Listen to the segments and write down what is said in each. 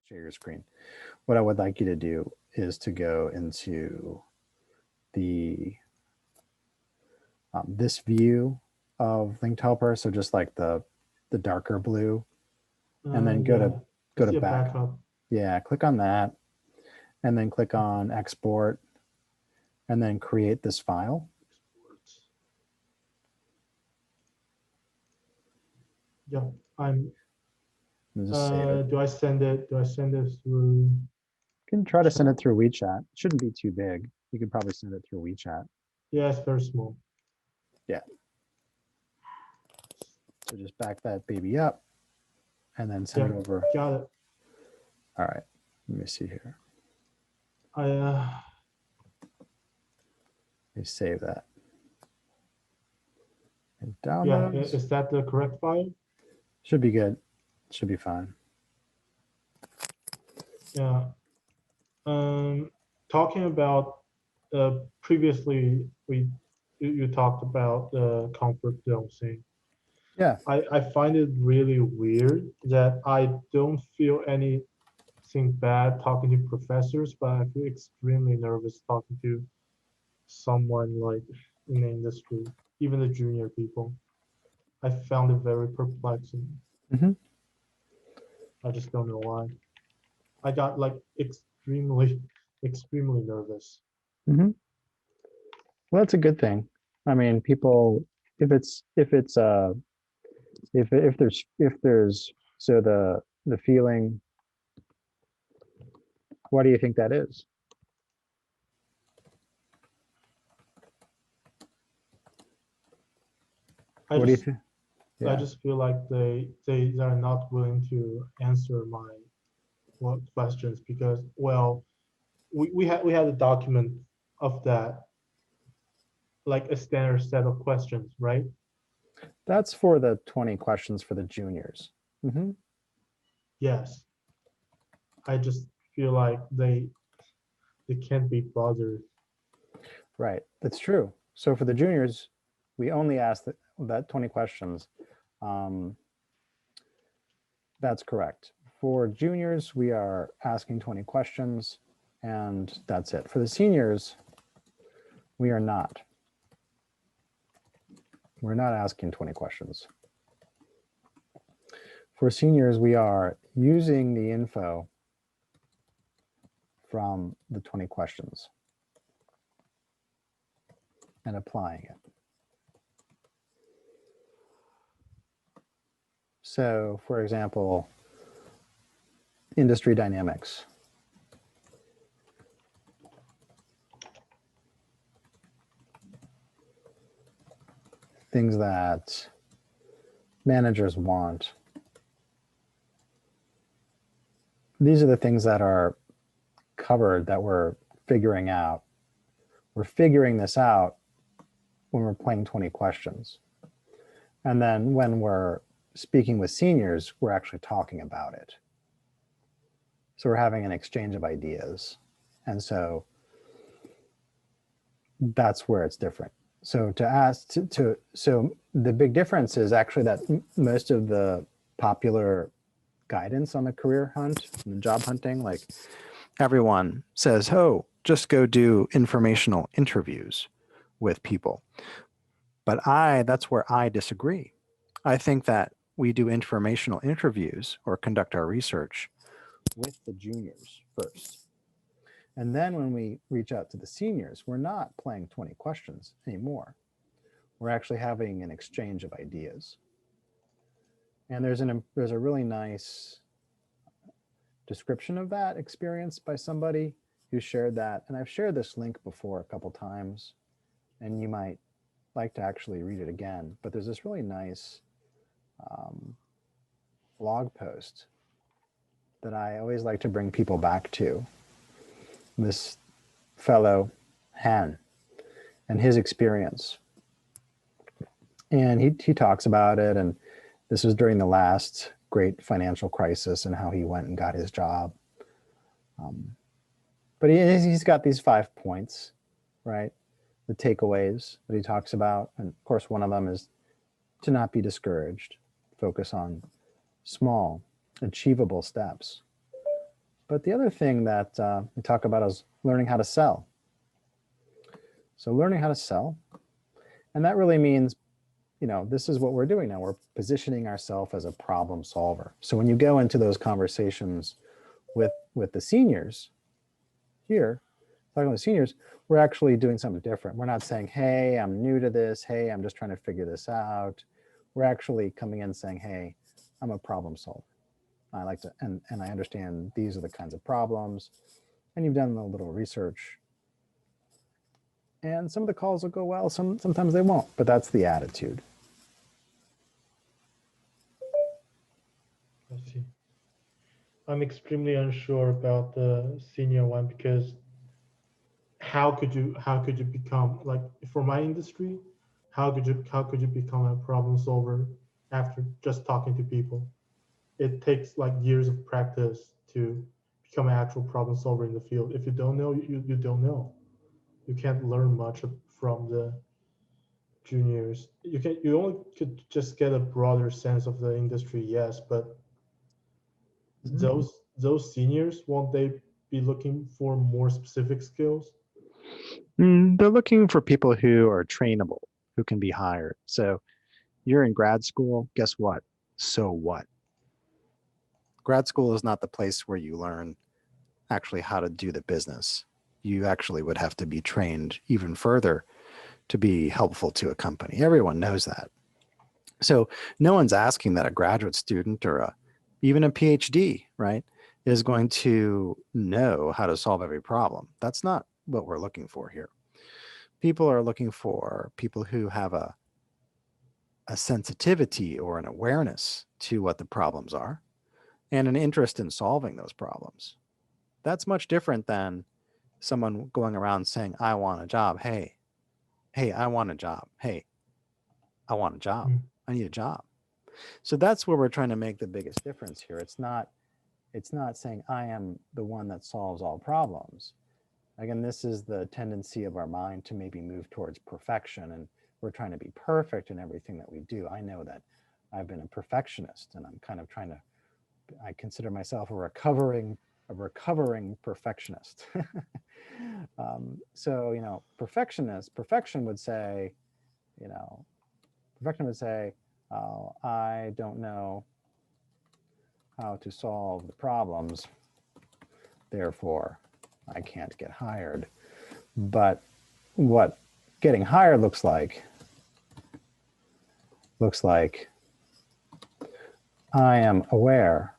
share your screen. What I would like you to do is to go into the this view of linked helper. So just like the darker blue, and then go to back. Backup. Yeah, click on that, and then click on export, and then create this file. Yeah, I'm. Just save it. Do I send it? Do I send it through? You can try to send it through WeChat. It shouldn't be too big. You could probably send it through WeChat. Yeah, it's very small. Yeah. So just back that baby up and then send it over. Got it. All right. Let me see here. Let me save that. And downloads. Yeah, is that the correct file? Should be good. Should be fine. Yeah. Talking about previously, you talked about the comfort zone thing. Yeah. I find it really weird that I don't feel anything bad talking to professors, but I feel extremely nervous talking to someone like in the industry, even the junior people. I found it very perplexing. Mm-hmm. I just don't know why. I got like extremely nervous. Mm-hmm. Well, that's a good thing. I mean, people, if there's so the feeling, what do you think that is? What do you think? Yeah. I just feel like they are not willing to answer my questions because, well, we had a document of that, like a standard set of questions, right? That's for the 20 questions for the juniors. Mm-hmm. Yes. I just feel like they can't be bothered. Right, that's true. So for the juniors, we only ask that 20 questions. That's correct. For juniors, we are asking 20 questions, and that's it. For the seniors, we are not. We're not asking 20 questions. For seniors, we are using the info from the 20 questions and applying it. So, for example, industry dynamics. Things that managers want. These are the things that are covered that we're figuring out. We're figuring this out when we're playing 20 questions. And then when we're speaking with seniors, we're actually talking about it. So we're having an exchange of ideas. And so that's where it's different. So so the big difference is actually that most of the popular guidance on the career hunt and the job hunting, like everyone says, oh, just go do informational interviews with people. But that's where I disagree. I think that we do informational interviews or conduct our research with the juniors first. And then when we reach out to the seniors, we're not playing 20 questions anymore. We're actually having an exchange of ideas. And there's a really nice description of that experience by somebody who shared that. And I've shared this link before a couple times, and you might like to actually read it again. But there's this really nice blog post that I always like to bring people back to. This fellow, Han, and his experience. And he talks about it, and this was during the last great financial crisis and how he went and got his job. But he's got these 5 points, right? The takeaways that he talks about. And of course, one of them is to not be discouraged, focus on small, achievable steps. But the other thing that we talk about is learning how to sell. So learning how to sell, and that really means, this is what we're doing now. We're positioning ourselves as a problem solver. So when you go into those conversations with the seniors here, talking with seniors, we're actually doing something different. We're not saying, hey, I'm new to this. Hey, I'm just trying to figure this out. We're actually coming in saying, hey, I'm a problem solver. I like to, and I understand these are the kinds of problems. And you've done a little research. And some of the calls will go well, sometimes they won't, but that's the attitude. I see. I'm extremely unsure about the senior one because how could you become, like, for my industry, how could you become a problem solver after just talking to people? It takes like years of practice to become an actual problem solver in the field. If you don't know, you don't know. You can't learn much from the juniors. You only could just get a broader sense of the industry, yes, but those seniors, won't they be looking for more specific skills? They're looking for people who are trainable, who can be hired. So you're in grad school, guess what? So what? Grad school is not the place where you learn actually how to do the business. You actually would have to be trained even further to be helpful to a company. Everyone knows that. So no one's asking that a graduate student or even a PhD, right, is going to know how to solve every problem. That's not what we're looking for here. People are looking for people who have a sensitivity or an awareness to what the problems are and an interest in solving those problems. That's much different than someone going around saying, I want a job. Hey, I want a job. Hey, I want a job. Mm. I need a job. So that's where we're trying to make the biggest difference here. It's not saying I am the one that solves all problems. Again, this is the tendency of our mind to maybe move towards perfection, and we're trying to be perfect in everything that we do. I know that I've been a perfectionist, and I'm kind of trying to, I consider myself a recovering perfectionist. So, perfection would say, perfection would say, oh, I don't know how to solve the problems, therefore I can't get hired. But what getting hired looks like I am aware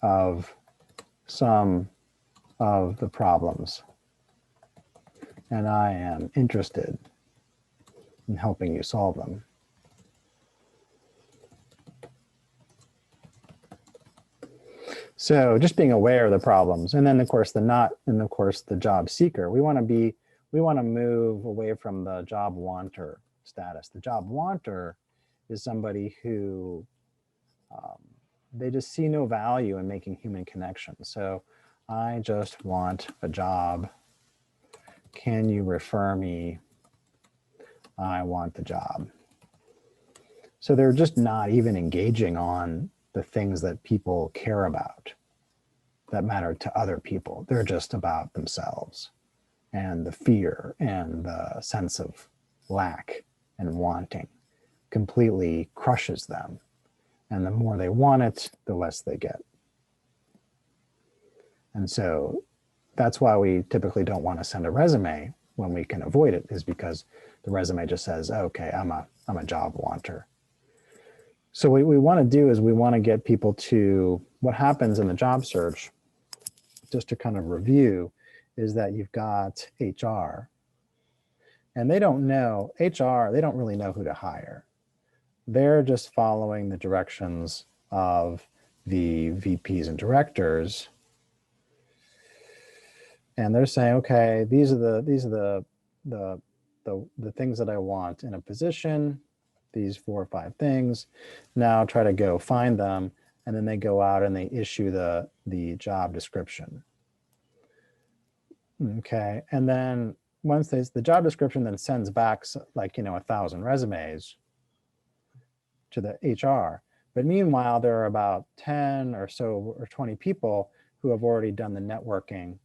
of some of the problems and I am interested in helping you solve them. So just being aware of the problems, and then of course the job seeker. We want to move away from the job wanter status. The job wanter is somebody who they just see no value in making human connections. So I just want a job. Can you refer me? I want the job. So they're just not even engaging on the things that people care about, that matter to other people. They're just about themselves, and the fear and the sense of lack and wanting completely crushes them. And the more they want it, the less they get. And so that's why we typically don't want to send a resume when we can avoid it, is because the resume just says, okay, I'm a job wanter. So what we want to do is we want to get people to, what happens in the job search, just to kind of review, is that you've got HR, and they don't really know who to hire. They're just following the directions of the VPs and directors. And they're saying, okay, these are the things that I want in a position, these 4 or 5 things. Now try to go find them, and then they go out and they issue the job description. Okay, and then once the job description then sends back 1,000 resumes to the HR, But meanwhile, there are about 10 or so or 20 people who have already done the networking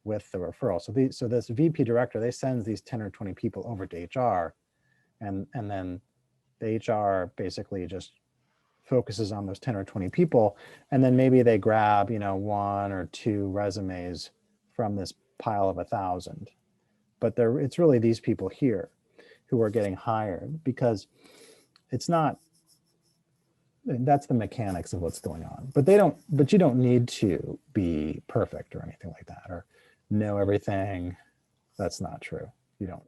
with the referral. So this VP director, they sends these 10 or 20 people over to HR, and then the HR basically just focuses on those 10 or 20 people, and then maybe they grab, you know, 1 or 2 resumes from this pile of 1,000. But it's really these people here who are getting hired, because it's not, that's the mechanics of what's going on. But you don't need to be perfect or anything like that, or know everything. That's not true. You don't.